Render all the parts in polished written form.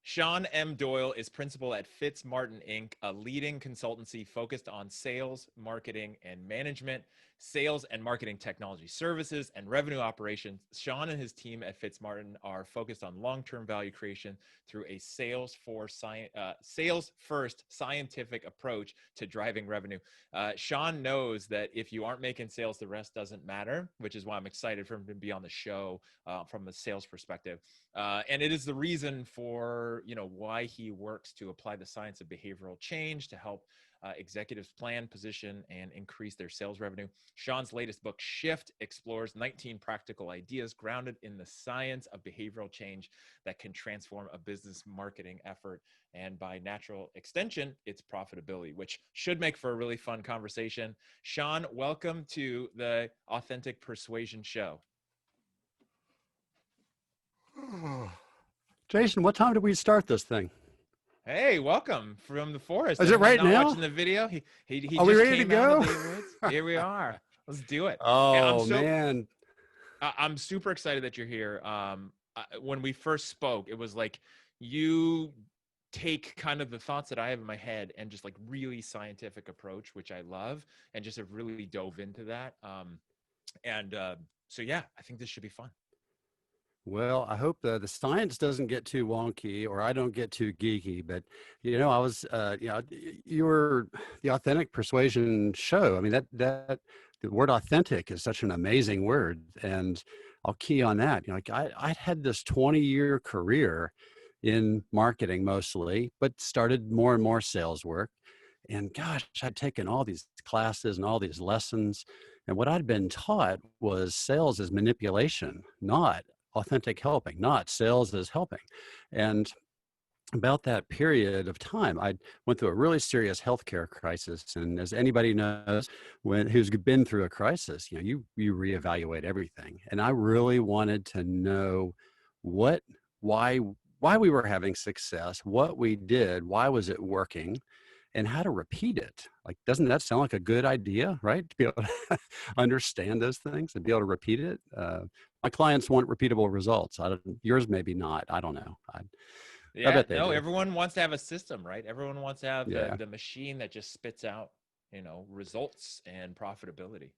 Sean M. Doyle is principal at FitzMartin Inc., a leading consultancy focused on sales, marketing, and management, sales and marketing technology services, and revenue operations. Sean and his team at FitzMartin are focused on long-term value creation through a sales-first scientific approach to driving revenue. Sean knows that if you aren't making sales, the rest doesn't matter, which is why I'm excited for him to be on the show from a sales perspective. And it is the reason for, why he works to apply the science of behavioral change to help executives plan, position, and increase their sales revenue. Sean's latest book, Shift, explores 19 practical ideas grounded in the science of behavioral change that can transform a business marketing effort and, by natural extension, its profitability, which should make for a really fun conversation. Sean, welcome to the Authentic Persuasion Show. Jason, what time did we start this thing? Hey, welcome from the forest. Is it right now? Watching the video. He Are we just ready to came go? out of the woods. Here we are. Let's do it. Oh, man. I'm super excited that you're here. When we first spoke, it was like you take kind of the thoughts that I have in my head and just like really scientific approach, which I love, and just have really dove into that. So yeah, I think this should be fun. Well, I hope the science doesn't get too wonky or I don't get too geeky, but I was, you were the Authentic Persuasion Show. I mean, that the word authentic is such an amazing word, and I'll key on that. I had this 20-year career in marketing mostly, but started more and more sales work. And gosh, I'd taken all these classes and all these lessons. And what I'd been taught was sales is manipulation, not authentic helping, not sales as helping. And about that period of time, I went through a really serious healthcare crisis. And as anybody knows, who's been through a crisis, you reevaluate everything. And I really wanted to know why we were having success, what we did, why was it working, and how to repeat it. Like, doesn't that sound like a good idea, right? To be able to understand those things and be able to repeat it. My clients want repeatable results. Yours maybe not. I don't know. I bet they do. Everyone wants to have a system, right? Everyone wants to have the machine that just spits out, results and profitability.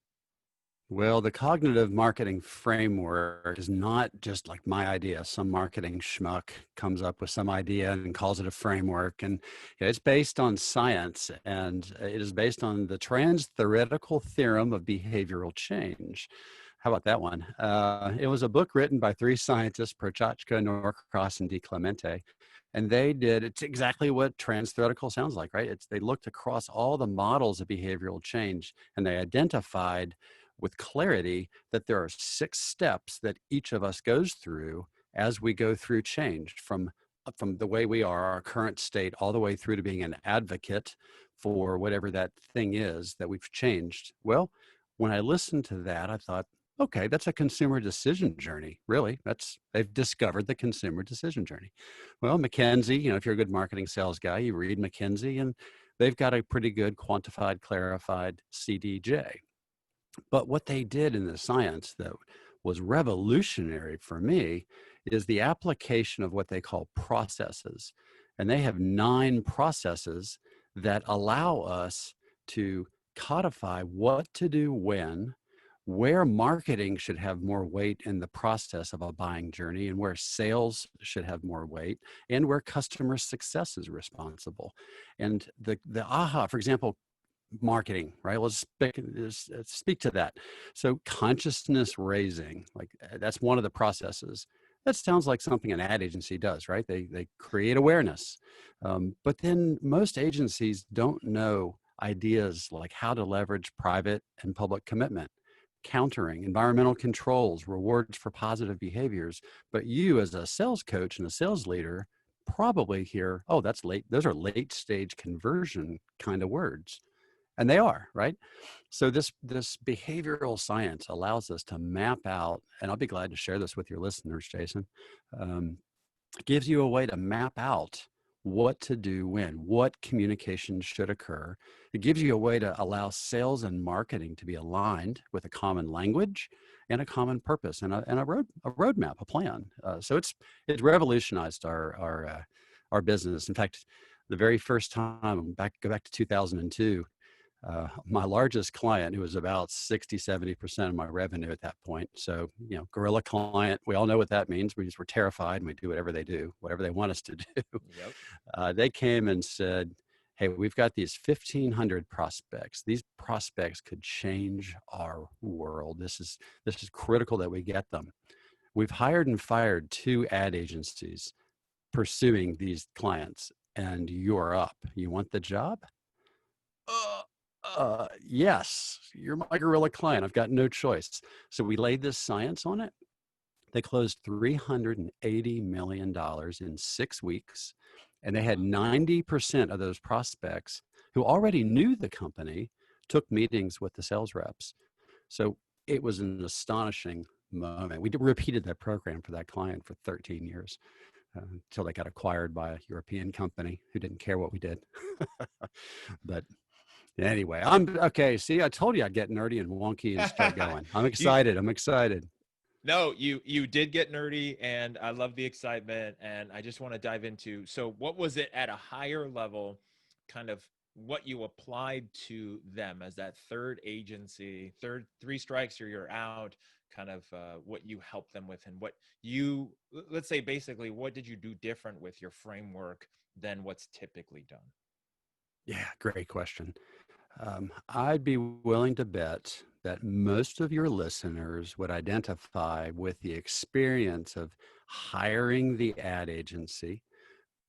Well, the cognitive marketing framework is not just like my idea. Some marketing schmuck comes up with some idea and calls it a framework. And it's based on science, and it is based on the trans-theoretical theorem of behavioral change. How about that one? It was a book written by three scientists, Prochaska, Norcross, and DiClemente. And it's exactly what trans-theoretical sounds like, right? They looked across all the models of behavioral change, and they identified with clarity that there are 6 steps that each of us goes through as we go through change from the way we are, our current state, all the way through to being an advocate for whatever that thing is that we've changed. Well, when I listened to that, I thought, okay, that's a consumer decision journey. Really, they've discovered the consumer decision journey. Well, McKinsey, if you're a good marketing sales guy, you read McKinsey, and they've got a pretty good quantified, clarified CDJ. But what they did in the science that was revolutionary for me is the application of what they call processes. And they have 9 processes that allow us to codify what to do when, where marketing should have more weight in the process of a buying journey, and where sales should have more weight, and where customer success is responsible. And the aha, for example, marketing, right? Let's speak to that. So consciousness raising, like that's one of the processes. That sounds like something an ad agency does, right? They create awareness. But then most agencies don't know ideas like how to leverage private and public commitment, countering, environmental controls, rewards for positive behaviors. But you as a sales coach and a sales leader probably hear, oh, that's late. Those are late stage conversion kind of words. And they are, right? So this behavioral science allows us to map out, and I'll be glad to share this with your listeners, Jason, gives you a way to map out what to do when, what communication should occur. It gives you a way to allow sales and marketing to be aligned with a common language and a common purpose and a roadmap, a plan. So it's revolutionized our our business. In fact, the very first time, go back to 2002, my largest client, who was about 60-70% of my revenue at that point. So, guerrilla client, we all know what that means. We just were terrified and we do whatever they do, whatever they want us to do. Yep. They came and said, hey, we've got these 1,500 prospects. These prospects could change our world. This is critical that we get them. We've hired and fired 2 ad agencies pursuing these clients, and you're up. You want the job? Yes, you're my guerrilla client. I've got no choice. So we laid this science on it. They closed $380 million in 6 weeks. And they had 90% of those prospects who already knew the company took meetings with the sales reps. So it was an astonishing moment. We repeated that program for that client for 13 years until they got acquired by a European company who didn't care what we did. But anyway, okay. See, I told you I'd get nerdy and wonky and start going. I'm excited. No, you did get nerdy, and I love the excitement, and I just want to dive into, so what was it at a higher level, kind of what you applied to them as that third agency, 3 strikes or you're out, kind of what you helped them with, and let's say basically, what did you do different with your framework than what's typically done? Yeah, great question. I'd be willing to bet that most of your listeners would identify with the experience of hiring the ad agency,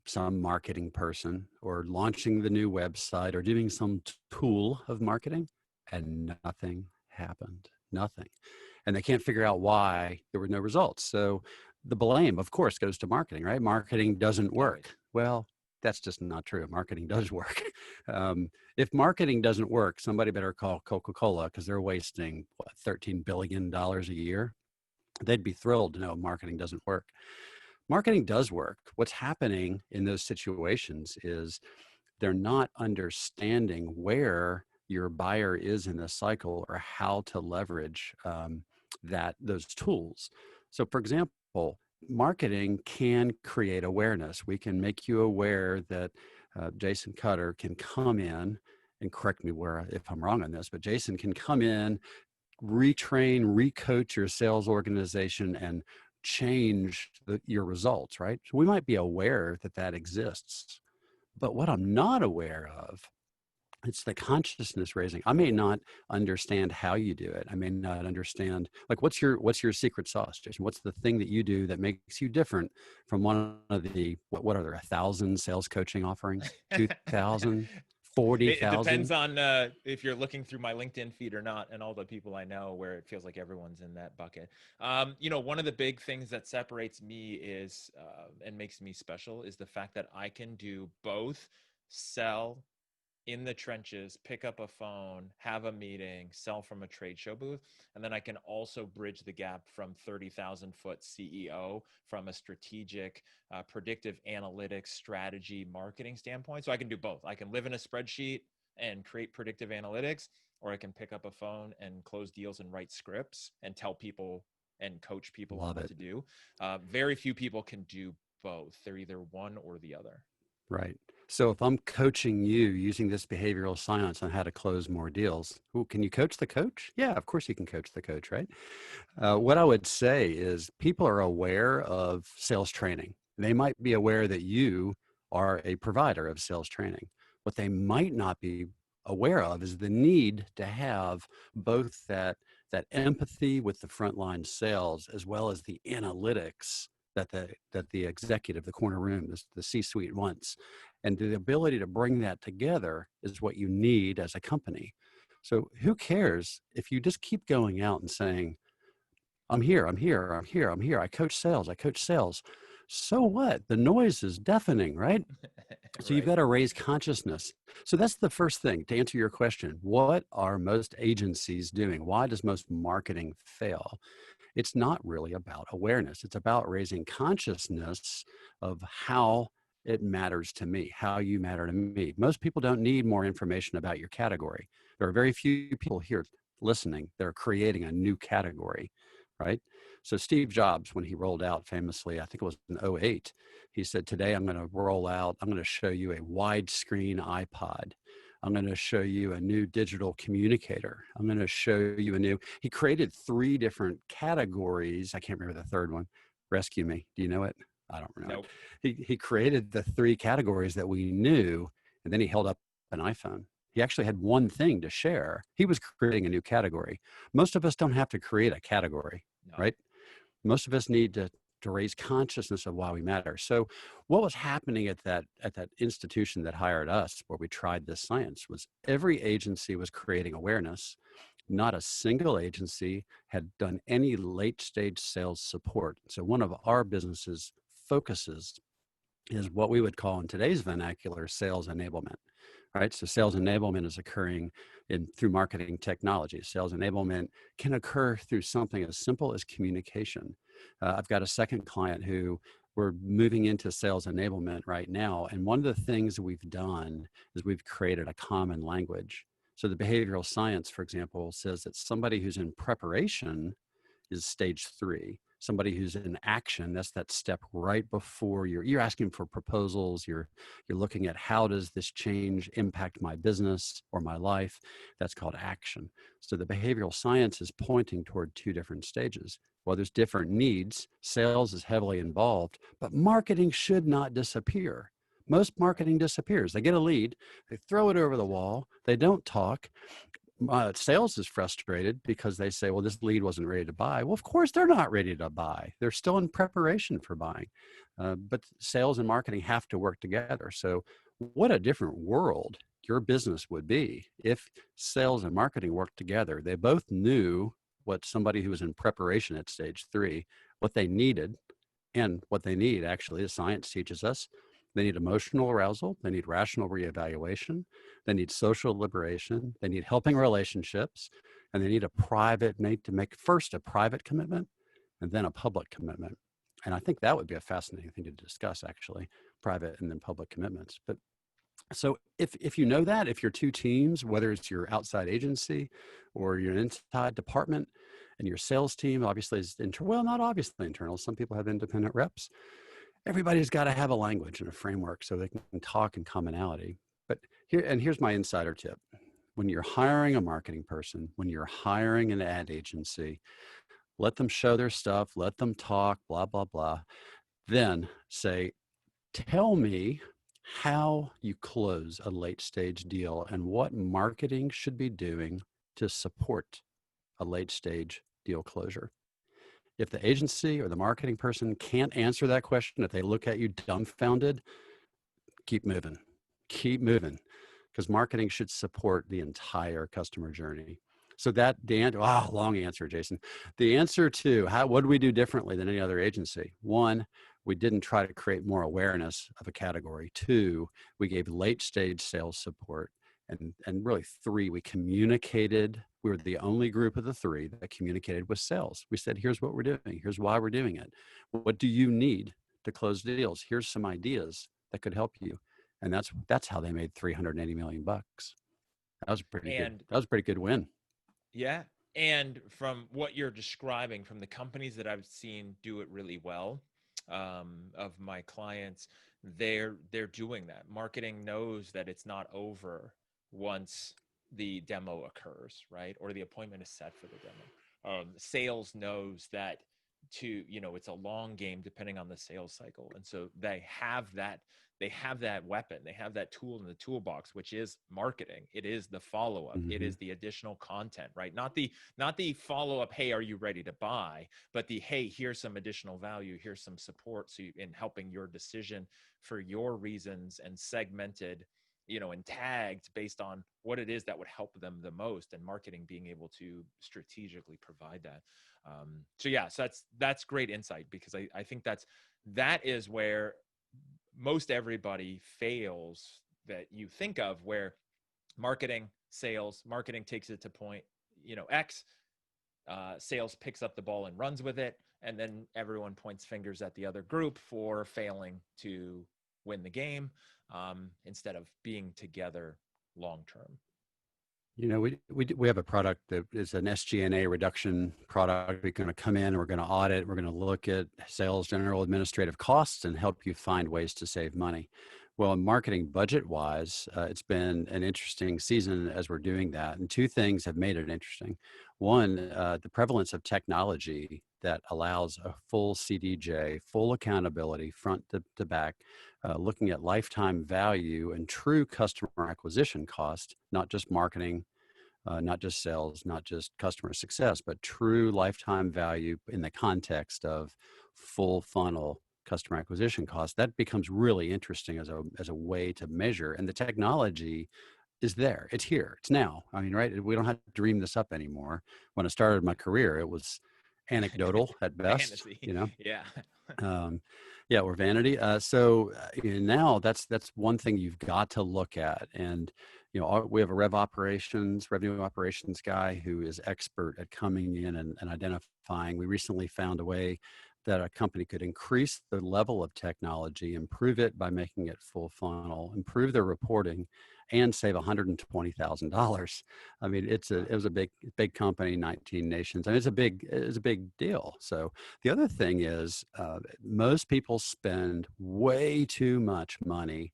some marketing person, or launching the new website, or doing some tool of marketing, and nothing happened. Nothing. And they can't figure out why there were no results. So the blame, of course, goes to marketing, right? Marketing doesn't work. Well, that's just not true. Marketing does work. If marketing doesn't work, somebody better call Coca-Cola, because they're wasting $13 billion a year. They'd be thrilled to know marketing doesn't work. Marketing does work. What's happening in those situations is they're not understanding where your buyer is in the cycle or how to leverage those tools. So, for example, marketing can create awareness. We can make you aware that Jason Cutter can come in, and correct me if I'm wrong on this, but Jason can come in, retrain, recoach your sales organization, and change your results, right? So we might be aware that exists. But what I'm not aware of, it's the consciousness raising. I may not understand how you do it. I may not understand, like, what's your secret sauce, Jason? What's the thing that you do that makes you different from one of the, what are there, 1,000 sales coaching offerings? 2,000? 40,000? It depends on if you're looking through my LinkedIn feed or not, and all the people I know, where it feels like everyone's in that bucket. One of the big things that separates me is and makes me special is the fact that I can do both: sell in the trenches, pick up a phone, have a meeting, sell from a trade show booth. And then I can also bridge the gap from 30,000 foot CEO from a strategic, predictive analytics, strategy, marketing standpoint. So I can do both. I can live in a spreadsheet and create predictive analytics, or I can pick up a phone and close deals and write scripts and tell people and coach people on what to do. Very few people can do both. They're either one or the other. Right. So if I'm coaching you using this behavioral science on how to close more deals, can you coach the coach? Yeah, of course you can coach the coach, right? What I would say is people are aware of sales training. They might be aware that you are a provider of sales training. What they might not be aware of is the need to have both that empathy with the frontline sales, as well as the analytics that the executive, the corner room, the C-suite wants. And the ability to bring that together is what you need as a company. So who cares if you just keep going out and saying, I'm here. I coach sales. So what? The noise is deafening, right? So you've got to raise consciousness. So that's the first thing to answer your question. What are most agencies doing? Why does most marketing fail? It's not really about awareness. It's about raising consciousness of how it matters to me, how you matter to me. Most people don't need more information about your category. There are very few people here listening that are creating a new category, right? So Steve Jobs, when he rolled out famously, I think it was in '08, he said, today I'm going to show you a widescreen iPod. I'm going to show you a new digital communicator. I'm going to show you he created 3 different categories. I can't remember the third one. Rescue me. Do you know it? I don't know Nope. it. He created the 3 categories that we knew, and then he held up an iPhone. He actually had one thing to share. He was creating a new category. Most of us don't have to create a category, No. right? Most of us need to raise consciousness of why we matter. So what was happening at that institution that hired us, where we tried this science, was every agency was creating awareness. Not a single agency had done any late stage sales support. So one of our business's focuses is what we would call in today's vernacular sales enablement, right? So sales enablement is occurring through marketing technology. Sales enablement can occur through something as simple as communication. I've got a second client who we're moving into sales enablement right now. And one of the things we've done is we've created a common language. So the behavioral science, for example, says that somebody who's in preparation is stage 3. Somebody who's in action, that's that step right before you're asking for proposals. You're looking at, how does this change impact my business or my life? That's called action. So the behavioral science is pointing toward 2 different stages. Well, there's different needs. Sales is heavily involved, but marketing should not disappear. Most marketing disappears. They get a lead, they throw it over the wall, they don't talk. Sales is frustrated because they say, well, this lead wasn't ready to buy. Well, of course they're not ready to buy. They're still in preparation for buying. But sales and marketing have to work together. So what a different world your business would be if sales and marketing worked together. They both knew what somebody who was in preparation at stage 3, what they needed, and what they need, actually, as science teaches us. They need emotional arousal. They need rational reevaluation. They need social liberation. They need helping relationships. And they need to make first a private commitment and then a public commitment. And I think that would be a fascinating thing to discuss, actually, private and then public commitments. But so if you know that, if you're 2 teams, whether it's your outside agency or your inside department, and your sales team obviously is well, not obviously internal. Some people have independent reps. Everybody's got to have a language and a framework so they can talk in commonality. But here's my insider tip. When you're hiring a marketing person, when you're hiring an ad agency, let them show their stuff, let them talk, blah, blah, blah. Then say, tell me how you close a late stage deal and what marketing should be doing to support a late stage deal closure. If the agency or the marketing person can't answer that question, if they look at you dumbfounded, keep moving, because marketing should support the entire customer journey. So long answer, Jason. The answer to what do we do differently than any other agency? 1, we didn't try to create more awareness of a category. 2, we gave late stage sales support. And really 3, we communicated. We were the only group of the 3 that communicated with sales. We said, here's what we're doing. Here's why we're doing it. What do you need to close deals? Here's some ideas that could help you. And that's how they made $380 million. That was good. That was a pretty good win. Yeah. And from what you're describing, from the companies that I've seen do it really well, of my clients, they're doing that. Marketing knows that it's not over once the demo occurs, right? Or the appointment is set for the demo. Sales knows that it's a long game depending on the sales cycle. And so they have that weapon, they have that tool in the toolbox, which is marketing. It is the follow-up. Mm-hmm. It is the additional content, right? Not the follow-up, hey, are you ready to buy? But hey, here's some additional value, here's some support in helping your decision for your reasons, and segmented, and tagged based on what it is that would help them the most, and marketing being able to strategically provide that. So that's great insight, because I think that is where most everybody fails, that you think of, where marketing takes it to point, X, sales picks up the ball and runs with it. And then everyone points fingers at the other group for failing to win the game, instead of being together long-term. We have a product that is an SG&A reduction product. We're going to come in and we're going to audit. We're going to look at sales, general administrative costs, and help you find ways to save money. Well, marketing budget wise, it's been an interesting season as we're doing that. And two things have made it interesting. One, the prevalence of technology that allows a full CDJ, full accountability, front to back, looking at lifetime value and true customer acquisition cost, not just marketing, not just sales, not just customer success, but true lifetime value in the context of full funnel customer acquisition cost. That becomes really interesting as a way to measure. And the technology is there. It's here. It's now. I mean, right? We don't have to dream this up anymore. When I started my career, it was anecdotal at best. Fantasy. You know, Yeah. yeah, or vanity. Now that's one thing you've got to look at. And we have a revenue operations guy who is expert at coming in and identifying. We recently found a way that a company could increase the level of technology, improve it by making it full funnel, improve their reporting, and save $120,000. I mean, it was a big company, 19 nations. I mean, it's a big deal. So the other thing is, most people spend way too much money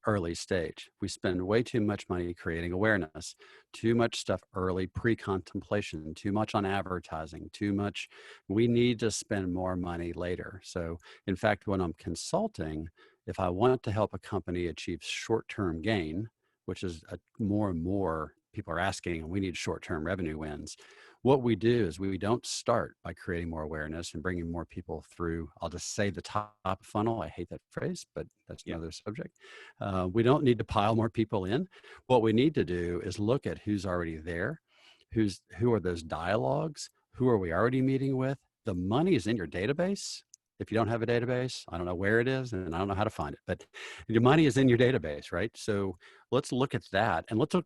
early stage. We spend way too much money creating awareness, too much stuff early, pre-contemplation, too much on advertising, too much. We need to spend more money later. So in fact, when I'm consulting, if I want to help a company achieve short-term gain, which is more and more people are asking, and we need short-term revenue wins. What we do is we don't start by creating more awareness and bringing more people through. I'll just say the top funnel. I hate that phrase, but that's another subject. We don't need to pile more people in. What we need to do is look at who's already there, who are those dialogues, who are we already meeting with. The money is in your database. If you don't have a database, I don't know where it is and I don't know how to find it, but your money is in your database, right? So let's look at that and let's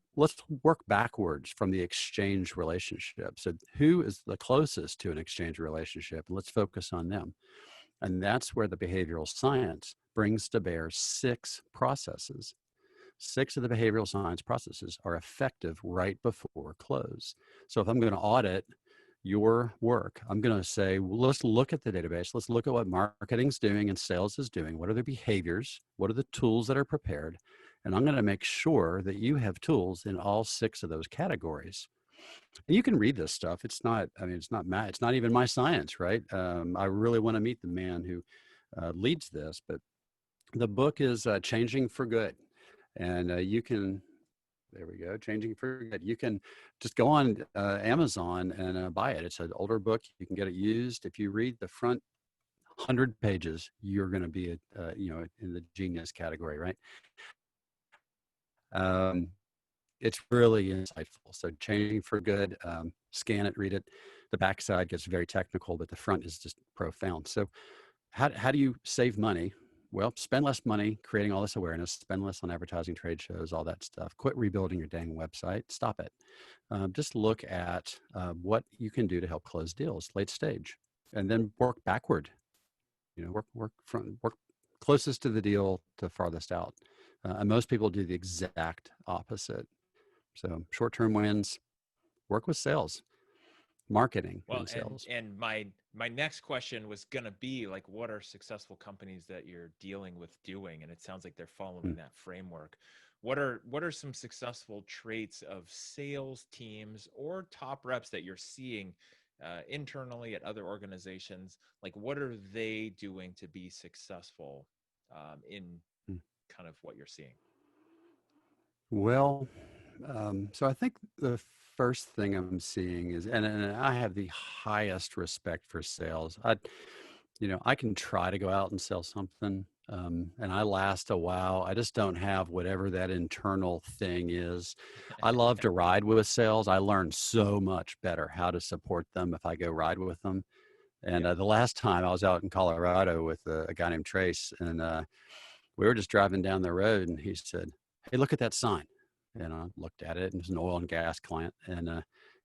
work backwards from the exchange relationship. So who is the closest to an exchange relationship? And let's focus on them. And that's where the behavioral science brings to bear 6 processes. 6 of the behavioral science processes are effective right before close. So if I'm going to audit your work, I'm going to say, well, let's look at the database. Let's look at what marketing's doing and sales is doing. What are their behaviors? What are the tools that are prepared? And I'm going to make sure that you have tools in all 6 of those categories. And you can read this stuff. It's not even my science, right? I really want to meet the man who leads this, but the book is Changing for Good. And there we go. Changing for Good. You can just go on Amazon and buy it. It's an older book. You can get it used. If you read the front 100 pages, you're going to be, in the genius category, right? It's really insightful. So Changing for Good, scan it, read it. The backside gets very technical, but the front is just profound. So how do you save money? Well, spend less money creating all this awareness, spend less on advertising, trade shows, all that stuff. Quit rebuilding your dang website. Stop it. Just look at what you can do to help close deals late stage, and then work backward. Work closest to the deal to farthest out. And most people do the exact opposite. So short-term wins, work with sales, marketing, and sales. And my next question was going to be like, what are successful companies that you're dealing with doing? And it sounds like they're following that framework. What are some successful traits of sales teams or top reps that you're seeing internally at other organizations? Like, what are they doing to be successful in kind of what you're seeing? Well, so I think the first thing I'm seeing is, and I have the highest respect for sales. I can try to go out and sell something, and I last a while. I just don't have whatever that internal thing is. I love to ride with sales. I learn so much better how to support them if I go ride with them. And the last time I was out in Colorado with a guy named Trace, and we were just driving down the road, and he said, "Hey, look at that sign." And I looked at it, and it was an oil and gas client. And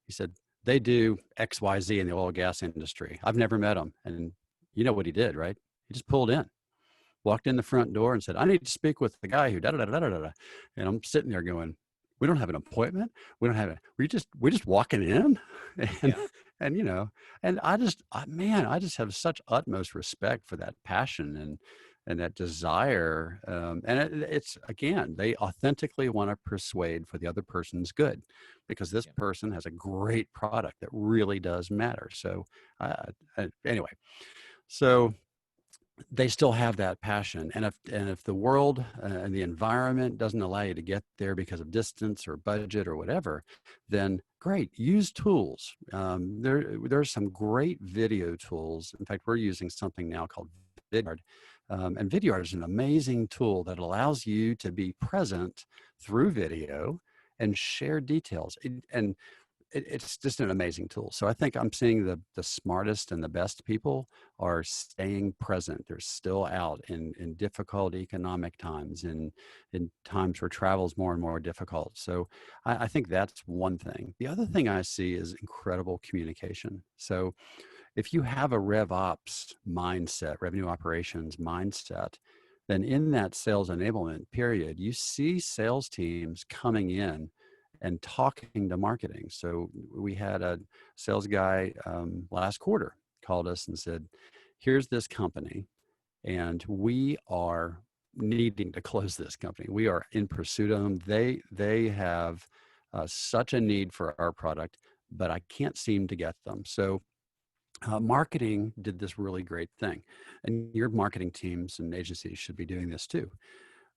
he said, "They do X, Y, Z in the oil and gas industry. I've never met them." And you know what he did, right? He just pulled in, walked in the front door and said, "I need to speak with the guy who da da da da da da." And I'm sitting there going, We don't have an appointment. We don't have we're just walking in and, Yeah. and, and man, I just have such utmost respect for that passion and that desire. And it's, again, they authentically want to persuade for the other person's good because this Yeah. person has a great product that really does matter. So, anyway, so they still have that passion, and if the world and the environment doesn't allow you to get there because of distance or budget or whatever, then great, use tools. There's some great video tools. In fact, we're using something now called Vidyard, and Vidyard is an amazing tool that allows you to be present through video and share details. It's just an amazing tool. So I think I'm seeing the smartest and the best people are staying present. They're still out in difficult economic times, in times where travel is more and more difficult. So I think that's one thing. The other thing I see is incredible communication. So if you have a rev ops mindset, revenue operations mindset, then in that sales enablement period, you see sales teams coming in and talking to marketing. So we had a sales guy last quarter called us and said, here's this company, and we are needing to close this company. We are in pursuit of them. They have such a need for our product, but I can't seem to get them. So marketing did this really great thing, and your marketing teams and agencies should be doing this too.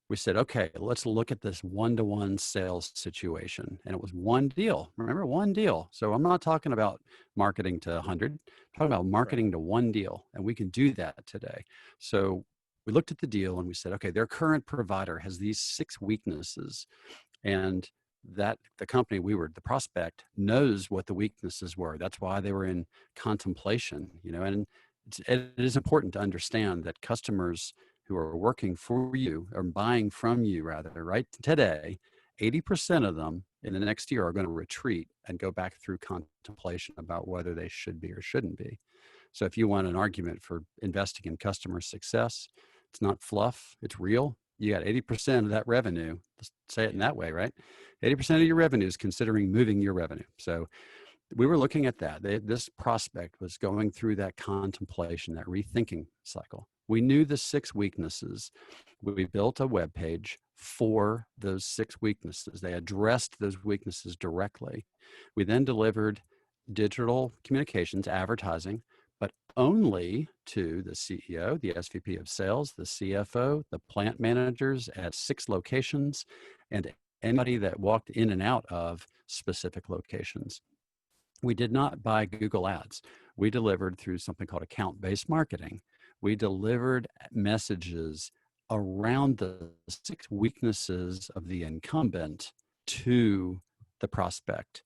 We said, okay, let's look at this one-to-one sales situation. And it was one deal. Remember, one deal. So I'm not talking about marketing to 100, I'm talking about Right. marketing to one deal. And we can do that today. So we looked at the deal and we said, okay, their current provider has these 6 weaknesses. And that the company, the prospect knows what the weaknesses were. That's why they were in contemplation, and it is important to understand that customers who are working for you or buying from you rather, right today, 80% of them in the next year are going to retreat and go back through contemplation about whether they should be or shouldn't be. So if you want an argument for investing in customer success, it's not fluff, it's real. You got 80% of that revenue, let's say it in Yeah. that way, right? 80% of your revenue is considering moving your revenue. So we were looking at that. This prospect was going through that contemplation, that rethinking cycle. We knew the 6 weaknesses. We built a web page for those 6 weaknesses. They addressed those weaknesses directly. We then delivered digital communications, advertising, but only to the CEO, the SVP of sales, the CFO, the plant managers at 6 locations, and anybody that walked in and out of specific locations. We did not buy Google Ads. We delivered through something called account-based marketing. We delivered messages around the 6 weaknesses of the incumbent to the prospect.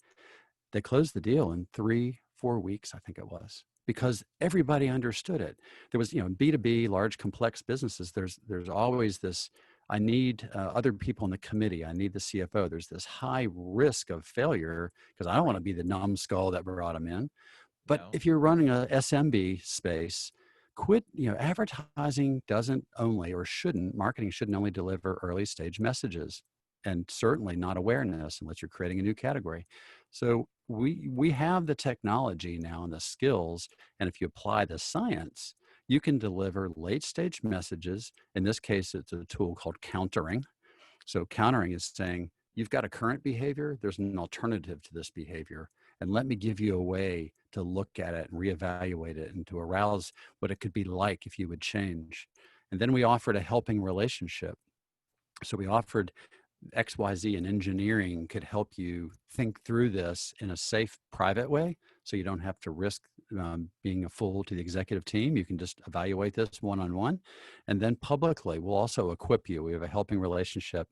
They closed the deal in 3-4 weeks, I think it was, because everybody understood it. There was, in B2B, large complex businesses, there's always this, I need other people in the committee. I need the CFO. There's this high risk of failure because I don't want to be the numbskull that brought them in. But No. if you're running a SMB space, advertising doesn't only, or shouldn't, marketing shouldn't only deliver early stage messages, and certainly not awareness unless you're creating a new category. So we have the technology now and the skills, and if you apply the science, you can deliver late stage messages. In this case, it's a tool called countering. So countering is saying, you've got a current behavior, there's an alternative to this behavior, and let me give you a way to look at it and reevaluate it and to arouse what it could be like if you would change. And then we offered a helping relationship. So we offered XYZ and engineering could help you think through this in a safe, private way. So you don't have to risk being a fool to the executive team. You can just evaluate this one-on-one. And then publicly, we'll also equip you. We have a helping relationship.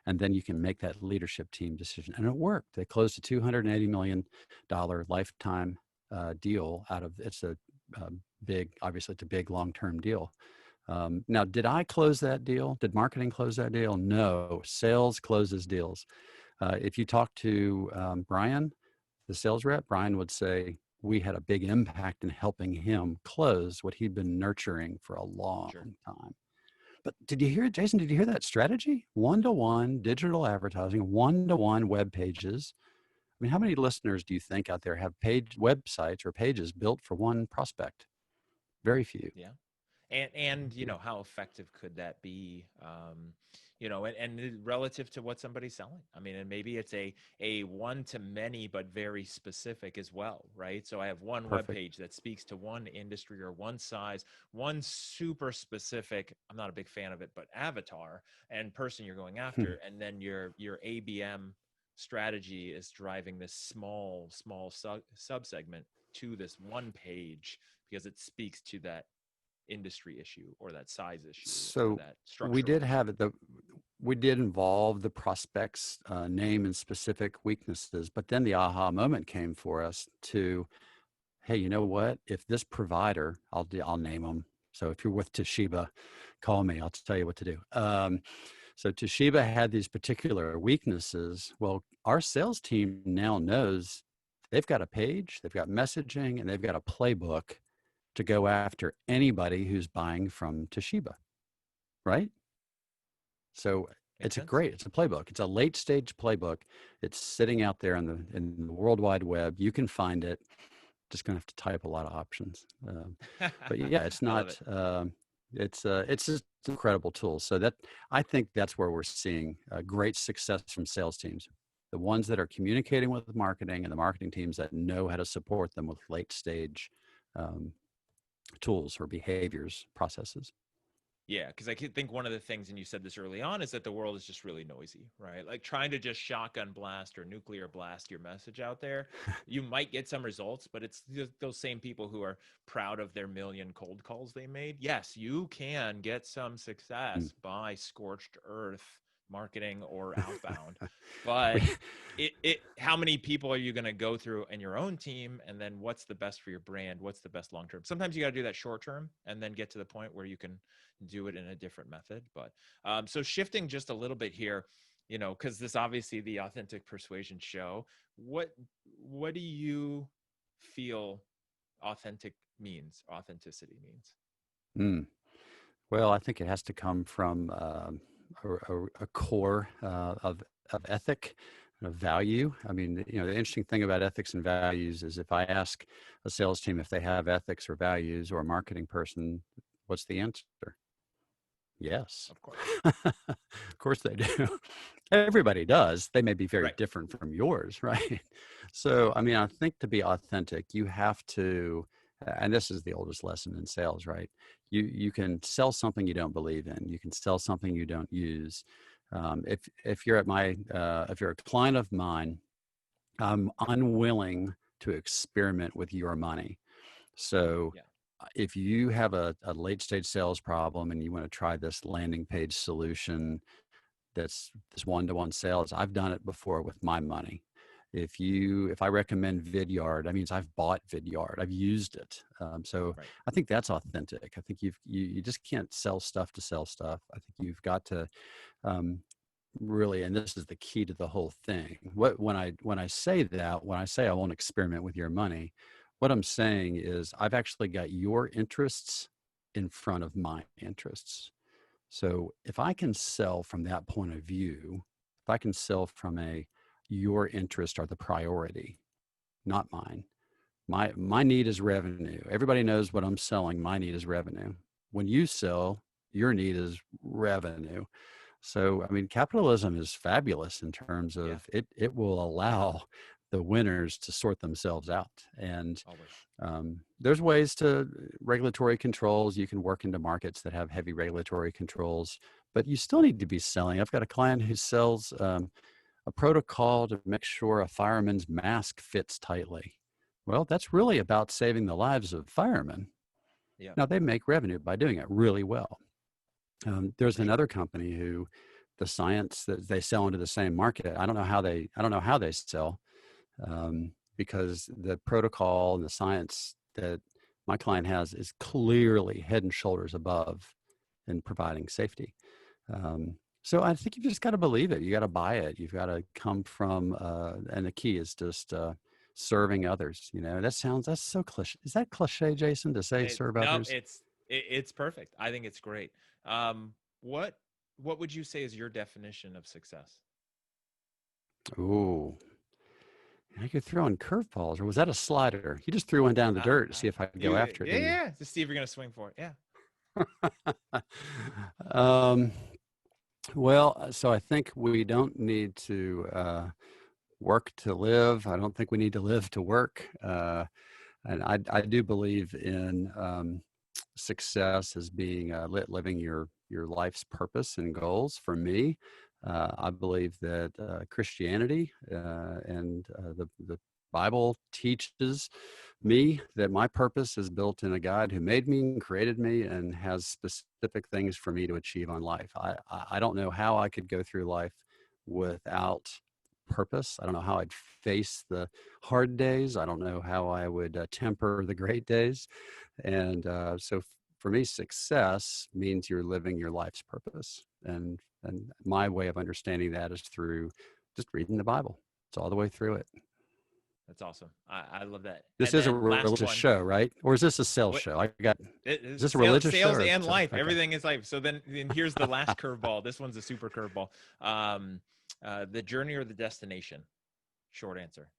And then you can make that leadership team decision. And it worked. They closed a $280 million lifetime deal out of, it's a big, obviously it's a big long-term deal. Now, did I close that deal? Did marketing close that deal? No, sales closes deals. If you talk to Brian, the sales rep, Brian would say, we had a big impact in helping him close what he'd been nurturing for a long Sure. time. But did you hear, Jason, did you hear that strategy? One-to-one digital advertising, one-to-one web pages. I mean, how many listeners do you think out there have websites or pages built for one prospect? Very few. Yeah. And you know, how effective could that be? You know, and relative to what somebody's selling. I mean, and maybe it's a one to many, but very specific as well, right? So I have one web Perfect. page that speaks to one industry or one size, one super specific, I'm not a big fan of it, but avatar and person you're going after, and then your ABM strategy is driving this small sub segment to this one page because it speaks to that industry issue or that size issue or So that we structural did issue. have it. We did involve the prospect's name and specific weaknesses, but then the aha moment came for us to, hey, you know what? If this provider, I'll name them. So if you're with Toshiba, call me. I'll tell you what to do. So Toshiba had these particular weaknesses. Well, our sales team now knows they've got a page, they've got messaging, and they've got a playbook to go after anybody who's buying from Toshiba, right? So Makes sense. it's a playbook. It's a late stage playbook. It's sitting out there in the World Wide Web. You can find it. Just gonna have to type a lot of options. But yeah, it's I love not. it. It's just an incredible tool. So that I think that's where we're seeing great success from sales teams. The ones that are communicating with marketing and the marketing teams that know how to support them with late stage um, tools or behaviors, processes. Yeah, because I could think one of the things, and you said this early on, is that the world is just really noisy, right? Like trying to just shotgun blast or nuclear blast your message out there, you might get some results, but it's those same people who are proud of their million cold calls they made. Yes, you can get some Mm. success by scorched earth marketing or outbound, but We- how many people are you going to go through in your own team, and then what's the best for your brand, what's the best long term? Sometimes you got to do that short term and then get to the point where you can do it in a different method. But so shifting just a little bit here, you know, because this obviously the Authentic Persuasion Show. What do you feel authenticity means? mm. Well, I think it has to come from a core of ethic and of value. I mean, you know, the interesting thing about ethics and values is if I ask a sales team if they have ethics or values, or a marketing person, what's the answer? Yes. Of course. Of course they do. Everybody does. They may be very Right. different from yours, right? So, I mean, I think to be authentic, you have to, and this is the oldest lesson in sales, right? You can sell something you don't believe in. You can sell something you don't use. If you're if you're a client of mine, I'm unwilling to experiment with your money. So Yeah. if you have a late stage sales problem and you want to try this landing page solution that's this one-to-one sales, I've done it before with my money. If I recommend Vidyard, that means I've bought Vidyard, I've used it. So Right. I think that's authentic. I think you just can't sell stuff to sell stuff. I think you've got to um, really, and this is the key to the whole thing. When I say that, when I say I won't experiment with your money, what I'm saying is I've actually got your interests in front of my interests. So if I can sell from that point of view, if I can sell from your interests are the priority, not mine. My need is revenue. Everybody knows what I'm selling. My need is revenue. When you sell, your need is revenue. So, I mean, capitalism is fabulous in terms Yeah. of it will allow the winners to sort themselves out. And Always. there's ways to regulatory controls. You can work into markets that have heavy regulatory controls, but you still need to be selling. I've got a client who sells a protocol to make sure a fireman's mask fits tightly. Well, that's really about saving the lives of firemen. Yeah. Now, they make revenue by doing it really well. There's For sure. another company who the science that they sell into the same market. I don't know how they sell because the protocol and the science that my client has is clearly head and shoulders above in providing safety. So I think you just got to believe it. You got to buy it. You've got to come from, and the key is just serving others. You know, that's so cliche. Is that cliche, Jason, to say serve No, others? it's perfect. I think it's great. what would you say is your definition of success? Ooh, I could throw in curveballs, or was that a slider? You just threw one down in the dirt to see if I could go after it, Yeah, didn't you? yeah. To see if you're gonna swing for it. Yeah. um, well, so I think we don't need to work to live. I don't think we need to live to work. And I do believe in success as being living your life's purpose and goals. For me, I believe that Christianity and the Bible teaches me that my purpose is built in a God who made me and created me and has specific things for me to achieve on life. I don't know how I could go through life without purpose. I don't know how I'd face the hard days. I don't know how I would temper the great days. And so for me, success means you're living your life's purpose. And my way of understanding that is through just reading the Bible. It's all the way through it. That's awesome. I love that. This And is a then last religious one. show, right? Or is this a sales What show? Is this a sales, religious show? sales Or and life. okay. Everything is life. So then here's the last curveball. This one's a super curveball. The journey or the destination? Short answer.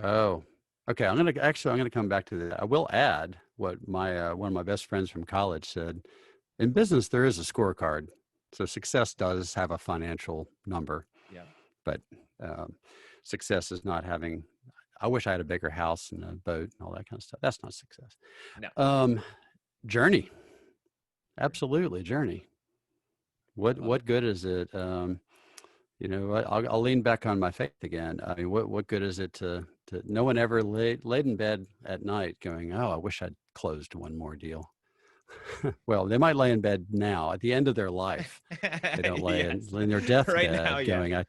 Oh, okay. I'm gonna come back to that. I will add what my one of my best friends from college said. In business, there is a scorecard. So success does have a financial number, Yeah. but um, success is not having. I wish I had a bigger house and a boat and all that kind of stuff. That's not success. No. Journey, absolutely journey. Love it. What good is it? I'll lean back on my faith again. I mean, what good is it to no one ever laid in bed at night going, oh, I wish I'd closed one more deal. Well, they might lay in bed now at the end of their life. They don't lay Yes. in their Right now, deathbed yeah. going,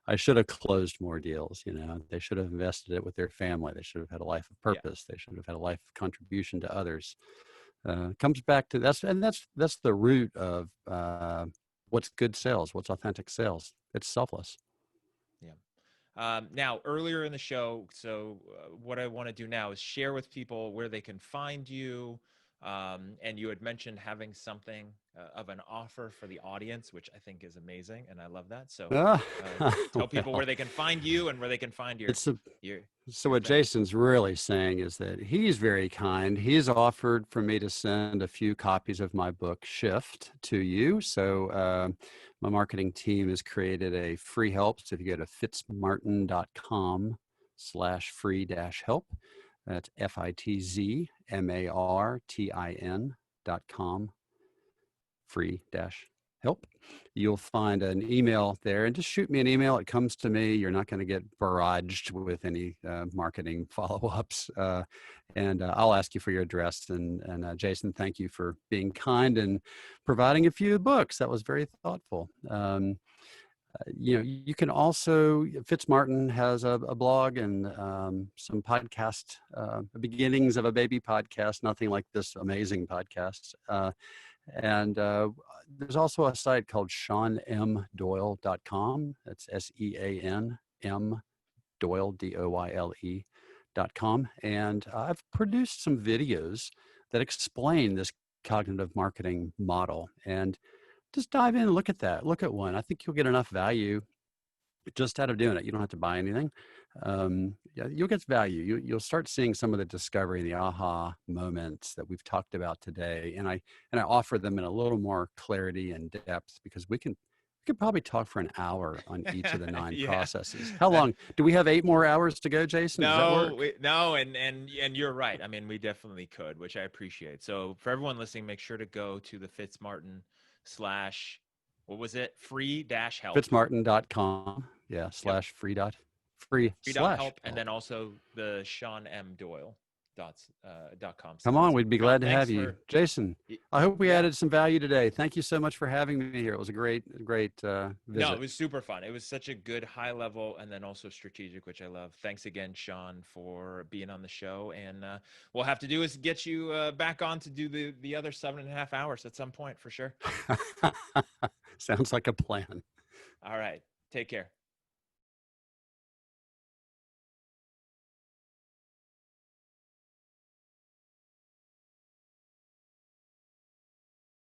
I should have closed more deals. They should have invested it with their family. They should have had a life of Yeah. purpose. They should have had a life of contribution to others. Comes back to that's the root of what's good sales, what's authentic sales. It's selfless. Yeah. Now, earlier in the show, so what I want to do now is share with people where they can find you. And you had mentioned having something of an offer for the audience, which I think is amazing, and I love that. So, Ah, tell people well, where they can find you and where they can find it's a your So your what thing. Jason's really saying is that he's very kind. He's offered for me to send a few copies of my book Shift to you. So my marketing team has created a free help. So if you go to fitzmartin.com/free-help, that's FitzMartin.com free-help. You'll find an email there, and just shoot me an email. It comes to me. You're not going to get barraged with any marketing follow-ups, and I'll ask you for your address. And Jason, thank you for being kind and providing a few books. That was very thoughtful. You can also, FitzMartin has a blog and some podcast, beginnings of a baby podcast, nothing like this amazing podcast. And there's also a site called SeanMDoyle.com. That's SeanM Doyle, DOYLE.com. And I've produced some videos that explain this cognitive marketing model. And just dive in and look at that. Look at one. I think you'll get enough value just out of doing it. You don't have to buy anything. Yeah, you'll get value. You'll start seeing some of the discovery and the aha moments that we've talked about today. And I offer them in a little more clarity and depth because we could probably talk for an hour on each of the 9 Yeah. processes. How long do we have? 8 more hours to go, Jason? Does that work? No, and you're right. I mean, we definitely could, which I appreciate. So for everyone listening, make sure to go to the FitzMartin slash, what was it? Free-help. FitzMartin.com. Yeah. Yep. Free slash Help, and help. then also the SeanMDoyle.com Come site. on, So we'd be Sean, glad to thanks have you. for Jason, I hope we yeah. added some value today. Thank you so much for having me here. It was a great visit. No, it was super fun. It was such a good high level and then also strategic, which I love. Thanks again, Sean, for being on the show. And we'll have to do is get you back on to do the other 7.5 hours at some point for sure. Sounds like a plan. All right. Take care.